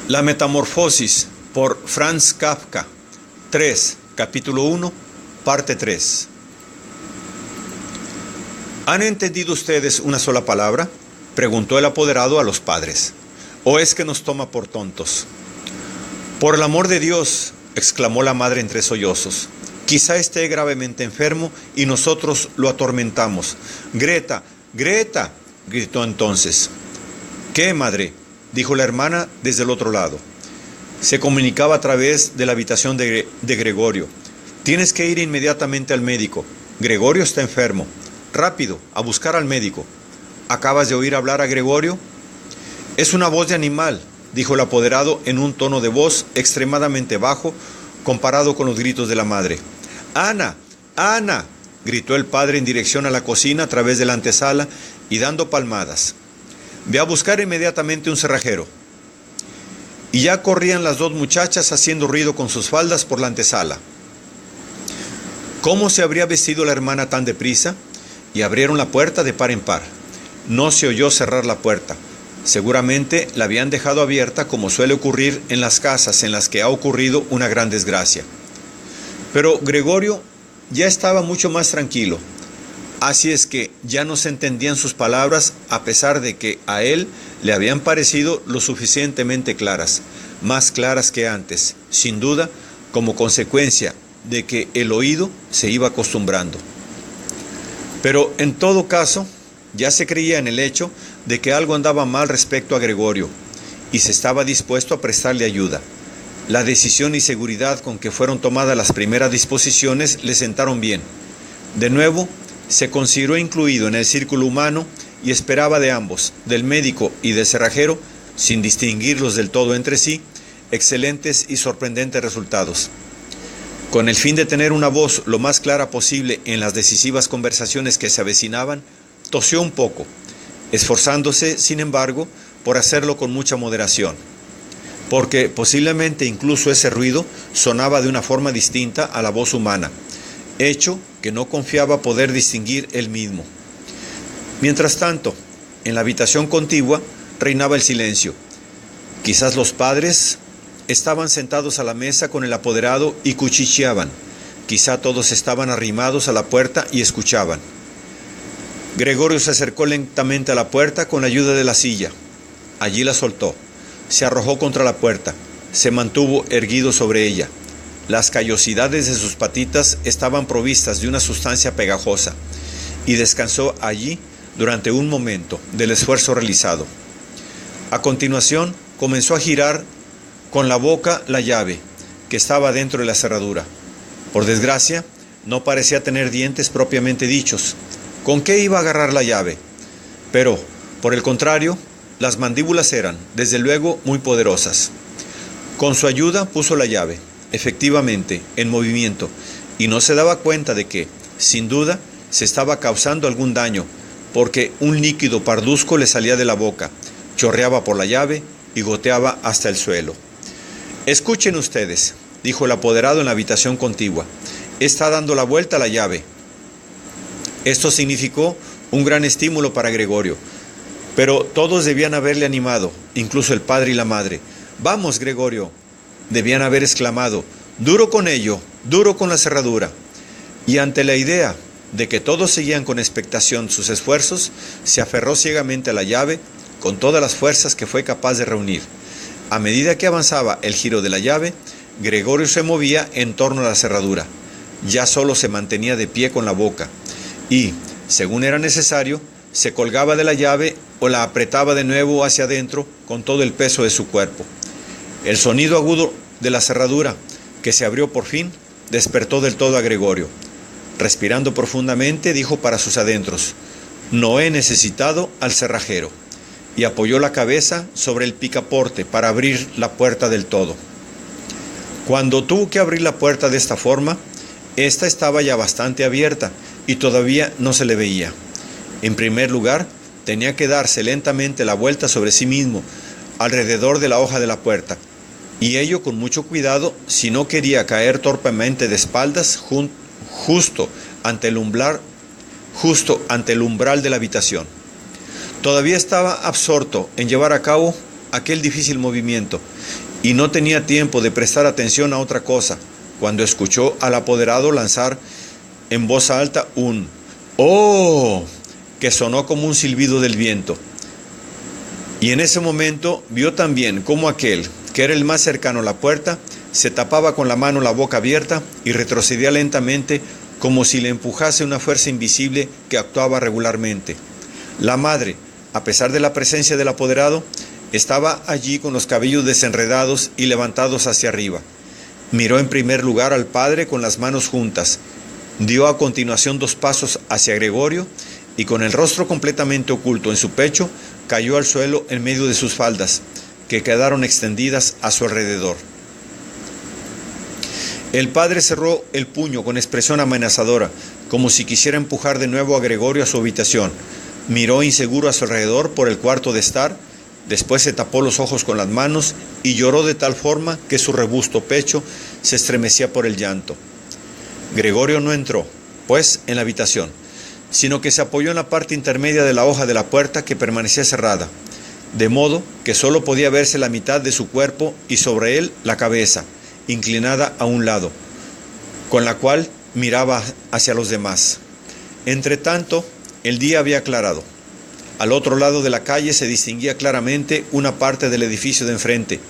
La Metamorfosis por Franz Kafka. 3, capítulo 1, parte 3. ¿Han entendido ustedes una sola palabra?, preguntó el apoderado a los padres. ¿O es que nos toma por tontos? Por el amor de Dios, exclamó la madre entre sollozos. Quizá esté gravemente enfermo y nosotros lo atormentamos. Greta, Greta, gritó entonces. ¿Qué, madre?, dijo la hermana desde el otro lado. Se comunicaba a través de la habitación de Gregorio. Tienes que ir inmediatamente al médico. Gregorio está enfermo. Rápido, a buscar al médico. ¿Acabas de oír hablar a Gregorio? Es una voz de animal, dijo el apoderado en un tono de voz extremadamente bajo comparado con los gritos de la madre. ¡Ana! ¡Ana!, gritó el padre en dirección a la cocina a través de la antesala y dando palmadas. Ve a buscar inmediatamente un cerrajero. Y ya corrían las dos muchachas haciendo ruido con sus faldas por la antesala. ¿Cómo se habría vestido la hermana tan deprisa? Y abrieron la puerta de par en par. No se oyó cerrar la puerta. Seguramente la habían dejado abierta, como suele ocurrir en las casas en las que ha ocurrido una gran desgracia. Pero Gregorio ya estaba mucho más tranquilo. Así es que ya no se entendían sus palabras, a pesar de que a él le habían parecido lo suficientemente claras, más claras que antes, sin duda, como consecuencia de que el oído se iba acostumbrando. Pero en todo caso, ya se creía en el hecho de que algo andaba mal respecto a Gregorio, y se estaba dispuesto a prestarle ayuda. La decisión y seguridad con que fueron tomadas las primeras disposiciones le sentaron bien. De nuevo, se consideró incluido en el círculo humano y esperaba de ambos, del médico y del cerrajero, sin distinguirlos del todo entre sí, excelentes y sorprendentes resultados. Con el fin de tener una voz lo más clara posible en las decisivas conversaciones que se avecinaban, tosió un poco, esforzándose, sin embargo, por hacerlo con mucha moderación, porque posiblemente incluso ese ruido sonaba de una forma distinta a la voz humana, hecho que no confiaba poder distinguir él mismo. Mientras tanto, en la habitación contigua reinaba el silencio. Quizás los padres estaban sentados a la mesa con el apoderado y cuchicheaban. Quizá todos estaban arrimados a la puerta y escuchaban. Gregorio se acercó lentamente a la puerta con la ayuda de la silla. Allí la soltó. Se arrojó contra la puerta. Se mantuvo erguido sobre ella. Las callosidades de sus patitas estaban provistas de una sustancia pegajosa, y descansó allí durante un momento del esfuerzo realizado. A continuación, comenzó a girar con la boca la llave, que estaba dentro de la cerradura. Por desgracia, no parecía tener dientes propiamente dichos. ¿Con qué iba a agarrar la llave? Pero, por el contrario, las mandíbulas eran, desde luego, muy poderosas. Con su ayuda puso la llave, efectivamente, en movimiento, y no se daba cuenta de que, sin duda, se estaba causando algún daño, porque un líquido parduzco le salía de la boca, chorreaba por la llave y goteaba hasta el suelo. Escuchen ustedes, dijo el apoderado en la habitación contigua. Está dando la vuelta a la llave. Esto significó un gran estímulo para Gregorio, pero todos debían haberle animado, incluso el padre y la madre. «Vamos, Gregorio», debían haber exclamado, «duro con ello, duro con la cerradura». Y ante la idea de que todos seguían con expectación sus esfuerzos, se aferró ciegamente a la llave con todas las fuerzas que fue capaz de reunir. A medida que avanzaba el giro de la llave, Gregorio se movía en torno a la cerradura. Ya solo se mantenía de pie con la boca y, según era necesario, se colgaba de la llave o la apretaba de nuevo hacia adentro con todo el peso de su cuerpo. El sonido agudo de la cerradura, que se abrió por fin, despertó del todo a Gregorio. Respirando profundamente, dijo para sus adentros: «No he necesitado al cerrajero», y apoyó la cabeza sobre el picaporte para abrir la puerta del todo. Cuando tuvo que abrir la puerta de esta forma, esta estaba ya bastante abierta y todavía no se le veía. En primer lugar, tenía que darse lentamente la vuelta sobre sí mismo, alrededor de la hoja de la puerta, y ello con mucho cuidado si no quería caer torpemente de espaldas justo ante el umbral de la habitación. Todavía estaba absorto en llevar a cabo aquel difícil movimiento y no tenía tiempo de prestar atención a otra cosa, cuando escuchó al apoderado lanzar en voz alta un ¡oh!, que sonó como un silbido del viento. Y en ese momento vio también cómo aquel, que era el más cercano a la puerta, se tapaba con la mano la boca abierta y retrocedía lentamente como si le empujase una fuerza invisible que actuaba regularmente. La madre, a pesar de la presencia del apoderado, estaba allí con los cabellos desenredados y levantados hacia arriba. Miró en primer lugar al padre con las manos juntas, dio a continuación 2 pasos hacia Gregorio y con el rostro completamente oculto en su pecho, cayó al suelo en medio de sus faldas, que quedaron extendidas a su alrededor. El padre cerró el puño con expresión amenazadora, como si quisiera empujar de nuevo a Gregorio a su habitación. Miró inseguro a su alrededor por el cuarto de estar, después se tapó los ojos con las manos y lloró de tal forma que su robusto pecho se estremecía por el llanto. Gregorio no entró, pues, en la habitación, sino que se apoyó en la parte intermedia de la hoja de la puerta que permanecía cerrada, de modo que solo podía verse la mitad de su cuerpo y sobre él la cabeza, inclinada a un lado, con la cual miraba hacia los demás. Entretanto, el día había aclarado. Al otro lado de la calle se distinguía claramente una parte del edificio de enfrente,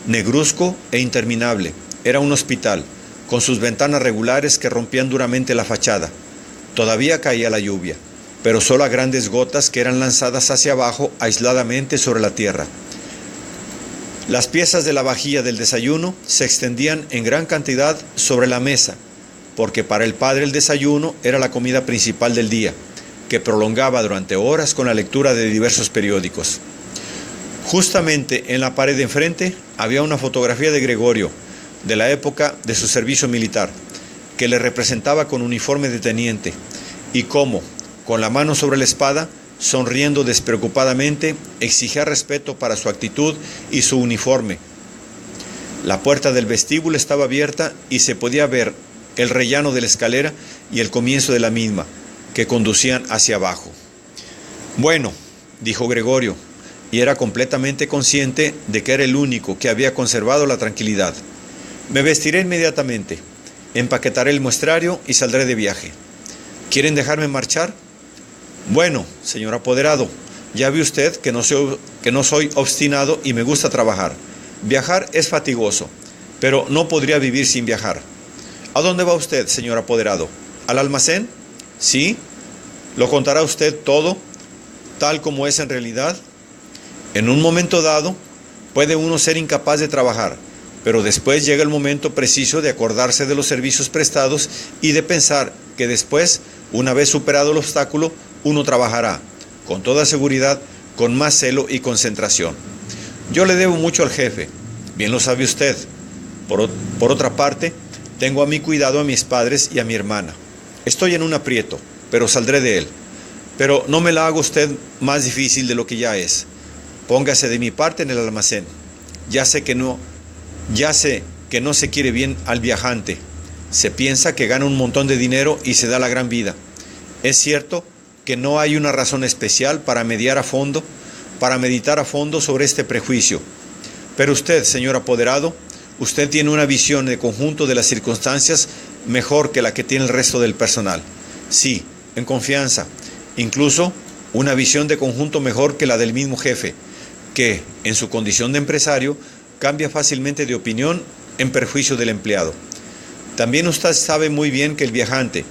negruzco e interminable. Era un hospital, con sus ventanas regulares que rompían duramente la fachada. Todavía caía la lluvia, pero solo a grandes gotas que eran lanzadas hacia abajo aisladamente sobre la tierra. Las piezas de la vajilla del desayuno se extendían en gran cantidad sobre la mesa, porque para el padre el desayuno era la comida principal del día, que prolongaba durante horas con la lectura de diversos periódicos. Justamente en la pared de enfrente había una fotografía de Gregorio, de la época de su servicio militar, que le representaba con uniforme de teniente, y cómo, con la mano sobre la espada, sonriendo despreocupadamente, exigía respeto para su actitud y su uniforme. La puerta del vestíbulo estaba abierta y se podía ver el rellano de la escalera y el comienzo de la misma, que conducían hacia abajo. Bueno, dijo Gregorio, y era completamente consciente de que era el único que había conservado la tranquilidad. Me vestiré inmediatamente, empaquetaré el muestrario y saldré de viaje. ¿Quieren dejarme marchar? Bueno, señor apoderado, ya ve usted que no soy obstinado y me gusta trabajar. Viajar es fatigoso, pero no podría vivir sin viajar. ¿A dónde va usted, señor apoderado? ¿Al almacén? ¿Sí? ¿Lo contará usted todo, tal como es en realidad? En un momento dado, puede uno ser incapaz de trabajar, pero después llega el momento preciso de acordarse de los servicios prestados y de pensar que después, una vez superado el obstáculo, uno trabajará, con toda seguridad, con más celo y concentración. Yo le debo mucho al jefe, bien lo sabe usted. Por otra parte, tengo a mi cuidado a mis padres y a mi hermana. Estoy en un aprieto, pero saldré de él. Pero no me la haga usted más difícil de lo que ya es. Póngase de mi parte en el almacén. Ya sé que no se quiere bien al viajante. Se piensa que gana un montón de dinero y se da la gran vida. Es cierto que no hay una razón especial para meditar a fondo sobre este prejuicio. Pero usted, señor apoderado, usted tiene una visión de conjunto de las circunstancias mejor que la que tiene el resto del personal. Sí, en confianza, incluso una visión de conjunto mejor que la del mismo jefe, que, en su condición de empresario, cambia fácilmente de opinión en perjuicio del empleado. También usted sabe muy bien que el viajante,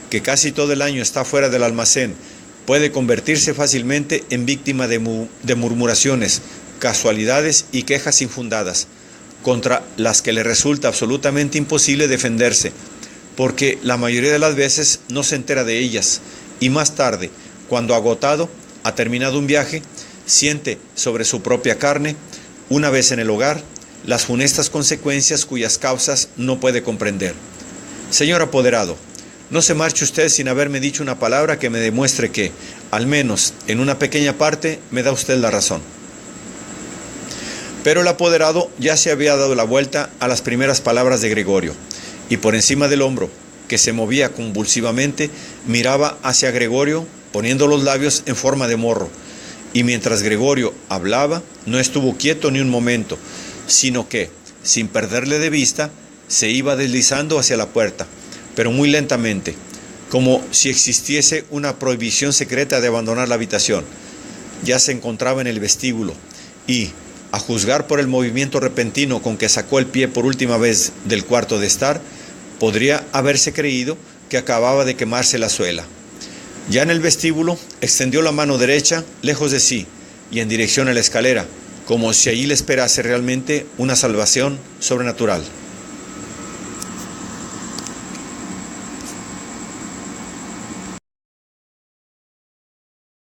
que casi todo el año está fuera del almacén, puede convertirse fácilmente en víctima de murmuraciones, casualidades y quejas infundadas, contra las que le resulta absolutamente imposible defenderse, porque la mayoría de las veces no se entera de ellas, y más tarde, cuando agotado, ha terminado un viaje, siente sobre su propia carne, una vez en el hogar, las funestas consecuencias cuyas causas no puede comprender. Señor apoderado, no se marche usted sin haberme dicho una palabra que me demuestre que, al menos en una pequeña parte, me da usted la razón. Pero el apoderado ya se había dado la vuelta a las primeras palabras de Gregorio, y por encima del hombro, que se movía convulsivamente, miraba hacia Gregorio, poniendo los labios en forma de morro, y mientras Gregorio hablaba, no estuvo quieto ni un momento, sino que, sin perderle de vista, se iba deslizando hacia la puerta, pero muy lentamente, como si existiese una prohibición secreta de abandonar la habitación. Ya se encontraba en el vestíbulo y, a juzgar por el movimiento repentino con que sacó el pie por última vez del cuarto de estar, podría haberse creído que acababa de quemarse la suela. Ya en el vestíbulo, extendió la mano derecha lejos de sí y en dirección a la escalera, como si allí le esperase realmente una salvación sobrenatural.